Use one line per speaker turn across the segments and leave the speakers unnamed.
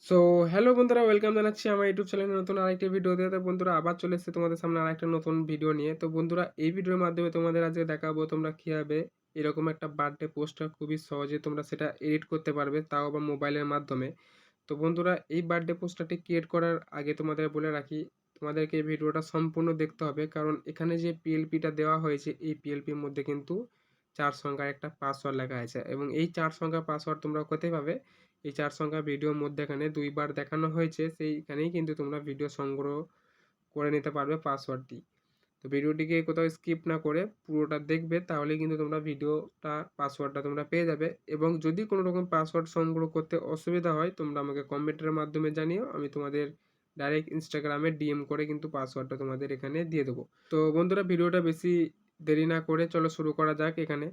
So hello বন্ধুরা, welcome জানাচ্ছি আমার ইউটিউব চ্যানেলে নতুন আরেকটি ভিডিওতে। তো বন্ধুরা, আবার চলে এসেছি তোমাদের সামনে আরেকটা নতুন ভিডিও নিয়ে। তো বন্ধুরা, এই ভিডিওর মাধ্যমে তোমাদের আজকে দেখাবো তোমরা কীভাবে এরকম একটা বার্থডে পোস্টার খুবই সহজে তোমরা সেটা এডিট করতে পারবে, তাও আবার মোবাইলের মাধ্যমে। তো বন্ধুরা, এই বার্থডে পোস্টারটি ক্রিয়েট করার আগে তোমাদের বলে রাখি, তোমাদেরকে এই ভিডিওটা সম্পূর্ণ দেখতে হবে, কারণ এখানে যে পিএলপিটা দেওয়া হয়েছে এই পিএলপির মধ্যে কিন্তু 4 সংখ্যার একটা পাসওয়ার্ড লেখা আছে, এবং এই 4 সংখ্যার পাসওয়ার্ড তোমরা কোথায় পাবে? এই 4 সংখ্যা ভিডিওর মধ্যেখানে 2 বার দেখানো হয়েছে, সেইখানেই কিন্তু তোমরা ভিডিও সংগ্রহ করে নিতে পারবে পাসওয়ার্ডটি। তো ভিডিওটিকে কোথাও স্কিপ না করে পুরোটা দেখবে, তাহলেই কিন্তু তোমরা ভিডিওটা পাসওয়ার্ডটা তোমরা পেয়ে যাবে। এবং যদি কোনো রকম পাসওয়ার্ড সংগ্রহ করতে অসুবিধা হয়, তোমরা আমাকে কমেন্টের মাধ্যমে জানিও, আমি তোমাদের ডাইরেক্ট ইনস্টাগ্রামে ডিএম করে কিন্তু পাসওয়ার্ডটা তোমাদের এখানে দিয়ে দেবো। তো বন্ধুরা, ভিডিওটা বেশি দেরি না করে চলো শুরু করা যাক এখানে।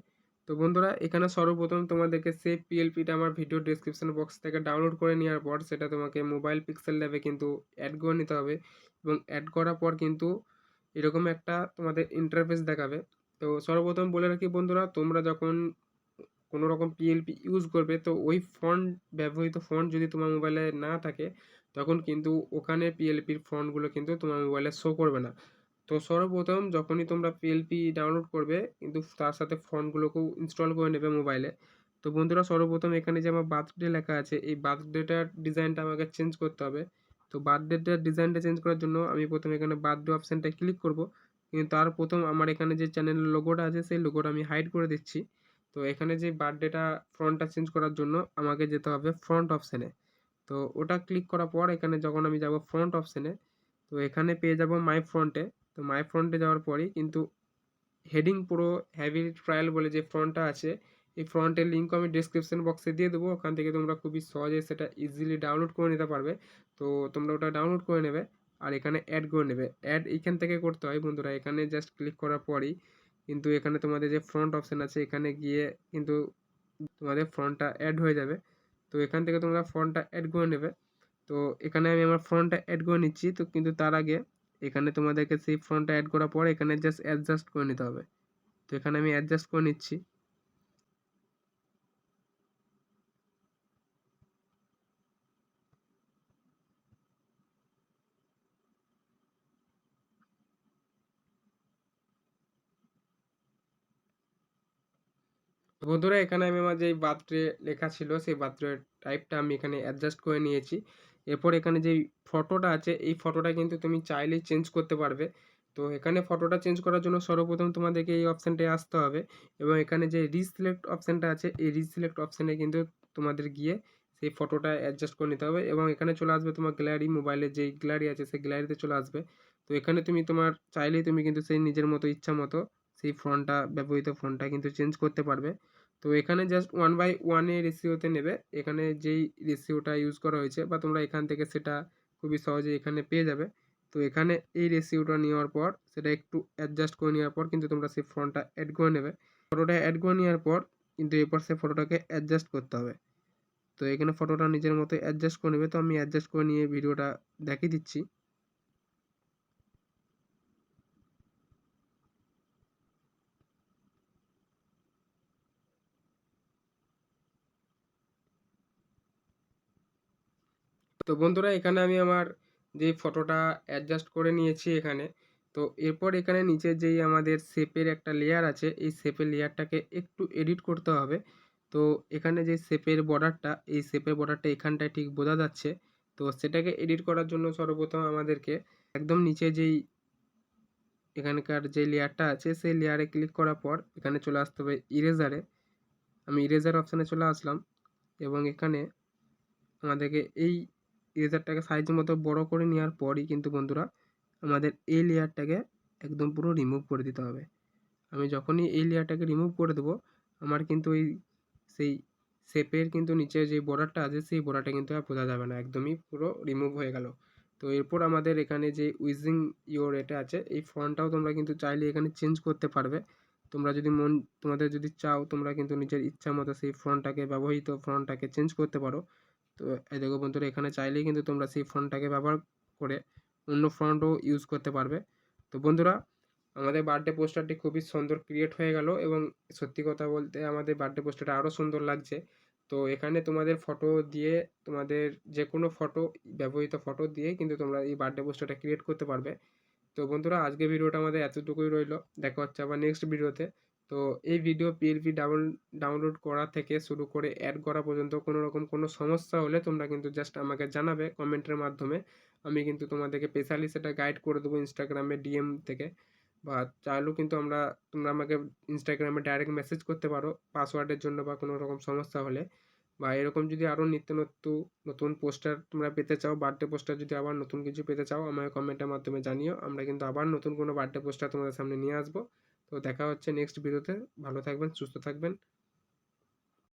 তো বন্ধুরা, এখানে সর্বপ্রথম তোমাদেরকে সেই পিএলপিটা আমার ভিডিও ডেসক্রিপশন বক্স থেকে ডাউনলোড করে নেওয়ার পর সেটা তোমাকে মোবাইল পিক্সেল ল্যাবে কিন্তু অ্যাড করে নিতে হবে, এবং অ্যাড করার পর কিন্তু এরকম একটা তোমাদের ইন্টারফেস দেখাবে। তো সর্বপ্রথম বলে রাখি বন্ধুরা, তোমরা যখন কোনো রকম পিএলপি ইউজ করবে, তো ওই ফন্ট, ব্যবহৃত ফন্ট যদি তোমার মোবাইলে না থাকে, তখন কিন্তু ওখানে পিএলপির ফন্টগুলো কিন্তু তোমার মোবাইলে শো করবে না। তো সর্বপ্রথম যখনই তোমরা পিএলপি ডাউনলোড করবে, কিন্তু তার সাথে ফন্টগুলোকেও ইনস্টল করে নেবে মোবাইলে। তো বন্ধুরা, সর্বপ্রথম এখানে যে আমার বার্থডে লেখা আছে, এই বার্থডেটার ডিজাইনটা আমাকে চেঞ্জ করতে হবে। তো বার্থডেটার ডিজাইনটা চেঞ্জ করার জন্য আমি প্রথমে এখানে বার্থডে অপশানটা ক্লিক করব, কিন্তু তার প্রথম আমার এখানে যে চ্যানেলের লোগোটা আছে সেই লোগোটা আমি হাইড করে দিচ্ছি। তো এখানে যে বার্থডেটা ফ্রন্টটা চেঞ্জ করার জন্য আমাকে যেতে হবে ফ্রন্ট অপশানে। তো ওটা ক্লিক করার পর এখানে যখন আমি যাব ফ্রন্ট অপশানে, তো এখানে পেয়ে যাব মাই ফ্রন্টে। তো মাই ফ্রন্টে যাওয়ার পরেই কিন্তু হেডিং প্রো হেভি ট্রায়াল বলে যে ফ্রন্টটা আছে, এই ফ্রন্টের লিঙ্ক আমি ডিসক্রিপশন বক্সে দিয়ে দেবো। ওখান থেকে তোমরা খুবই সহজে সেটা ইজিলি ডাউনলোড করে নিতে পারবে। তো তোমরা ওটা ডাউনলোড করে নেবে, আর এখানে অ্যাড করে নেবে। অ্যাড এইখান থেকে করতে হয় বন্ধুরা, এখানে জাস্ট ক্লিক করার পরই কিন্তু এখানে তোমাদের যে ফ্রন্ট অপশান আছে এখানে গিয়ে কিন্তু তোমাদের ফ্রন্টটা অ্যাড হয়ে যাবে। তো এখান থেকে তোমরা ফ্রন্টটা অ্যাড করে নেবে। তো এখানে আমি আমার ফ্রন্টটা অ্যাড করে নিচ্ছি। তো কিন্তু তার আগে এখানে তোমাদেরকে সেই ফ্রন্টটা অ্যাড করার পর এখানে জাস্ট অ্যাডজাস্ট করে নিতে হবে। তো এখানে আমি অ্যাডজাস্ট করে নিচ্ছি। তো বন্ধুরা, এখানে আমি আমার যেই বার্থডে লেখা ছিল সেই বার্থডে টাইপটা আমি এখানে অ্যাডজাস্ট করে নিয়েছি। এরপর এখানে যেই ফটোটা আছে এই ফটোটা কিন্তু তুমি চাইলেই চেঞ্জ করতে পারবে। তো এখানে ফটোটা চেঞ্জ করার জন্য সর্বপ্রথম তোমাদেরকে এই অপশানটায় আসতে হবে, এবং এখানে যে রিসিলেক্ট অপশানটা আছে এই রিসিলেক্ট অপশানে কিন্তু তোমাদের গিয়ে সেই ফটোটা অ্যাডজাস্ট করে নিতে হবে, এবং এখানে চলে আসবে তোমার গ্যালারি, মোবাইলের যেই গ্যালারি আছে সেই গ্যালারিতে চলে আসবে। তো এখানে তুমি তোমার চাইলেই তুমি কিন্তু সেই নিজের মতো ইচ্ছা মতো সেই ফন্টটা, ব্যবহৃত ফন্টটা কিন্তু চেঞ্জ করতে পারবে। তো এখানে জাস্ট 1/1 এর রেশিওতে নেবে, এখানে যেই রেশিওটা ইউজ করা হয়েছে, বা তোমরা এখান থেকে সেটা খুবই সহজে এখানে পেয়ে যাবে। তো এখানে এই রেশিওটা নেওয়ার পর সেটা একটু অ্যাডজাস্ট করে নেওয়ার পর কিন্তু তোমরা সেই ফন্টটা অ্যাড করে নেবে। ফটোটা অ্যাড করে নেওয়ার পর কিন্তু এরপর সেই ফটোটাকে অ্যাডজাস্ট করতে হবে। তো এখানে ফটোটা নিজের মতো অ্যাডজাস্ট করে নেবে। তো আমি অ্যাডজাস্ট করে নিয়ে ভিডিওটা দেখিয়ে দিচ্ছি। তো বন্ধুরা, এখানে আমি আমার যেই ফটোটা অ্যাডজাস্ট করে নিয়েছি এখানে। তো এরপর এখানে নিচে যেই আমাদের শেপের একটা লেয়ার আছে, এই শেপের লেয়ারটাকে একটু এডিট করতে হবে। তো এখানে যে শেপের বর্ডারটা, এই শেপের বর্ডারটা এখানটায় ঠিক বোঝা যাচ্ছে। তো সেটাকে এডিট করার জন্য সর্বপ্রথম আমাদেরকে একদম নিচে যেই এখানকার যে লেয়ারটা আছে সেই লেয়ারে ক্লিক করার পর এখানে চলে আসতে হবে ইরেজারে। আমি ইরেজার অপশানে চলে আসলাম, এবং এখানে আমাদেরকে এই ইরেজারটাকে সাইজ মতো বড় করে নেওয়ার পরই কিন্তু বন্ধুরা আমাদের এই লেয়ারটাকে একদম পুরো রিমুভ করে দিতে হবে। আমি যখনই এই লেয়ারটাকে রিমুভ করে দেবো, আমার কিন্তু এই সেই শেপের কিন্তু নিচে যে বর্ডারটা আছে সেই বর্ডারটা কিন্তু আর বোঝা যাবে না, একদমই পুরো রিমুভ হয়ে গেল। তো এরপর আমাদের এখানে যে উইজিং ইওর এটা আছে, এই ফন্টটাও তোমরা কিন্তু চাইলে এখানে চেঞ্জ করতে পারবে। তোমরা যদি তোমাদের যদি চাও, তোমরা কিন্তু নিজের ইচ্ছা মতো সেই ফন্টটাকে, ব্যবহৃত ফন্টটাকে চেঞ্জ করতে পারো। তো এই দেখো বন্ধুরা, এখানে চাইলেই কিন্তু তোমরা সেই ফন্টটাকে ব্যবহার করে অন্য ফন্টও ইউজ করতে পারবে। তো বন্ধুরা, আমাদের বার্থডে পোস্টারটি খুবই সুন্দর ক্রিয়েট হয়ে গেল, এবং সত্যি কথা বলতে আমাদের বার্থডে পোস্টারটা আরও সুন্দর লাগছে। তো এখানে তোমাদের ফটো দিয়ে তোমাদের যেকোনো ফটো ব্যবহৃত ফটো দিয়ে কিন্তু তোমরা এই বার্থডে পোস্টারটা ক্রিয়েট করতে পারবে। তো বন্ধুরা আজকে ভিডিওটা আমাদের এতটুকুই রইলো। দেখা হচ্ছে আবার নেক্সট ভিডিওতে। তো এই ভিডিও পিএলপি ডাউনলোড করা থেকে শুরু করে অ্যাড করা পর্যন্ত কোনো রকম কোনো সমস্যা হলে তোমরা কিন্তু জাস্ট আমাকে জানাবে কমেন্টের মাধ্যমে। আমি কিন্তু তোমাদেরকে স্পেশালি সেটা গাইড করে দেবো ইনস্টাগ্রামে ডিএম থেকে, বা চাইলেও কিন্তু তোমরা আমাকে ইনস্টাগ্রামে ডাইরেক্ট মেসেজ করতে পারো পাসওয়ার্ডের জন্য বা কোনো রকম সমস্যা হলে। বা এরকম যদি আরও নিত্য নতুন পোস্টার তোমরা পেতে চাও, বার্থডে পোস্টার যদি আবার নতুন কিছু পেতে চাও আমাকে কমেন্টের মাধ্যমে জানিও। আমরা কিন্তু আবার নতুন কোনো বার্থডে পোস্টার তোমাদের সামনে নিয়ে আসবো। তো দেখা হচ্ছে নেক্সট ভিডিওতে। ভালো থাকবেন, সুস্থ থাকবেন।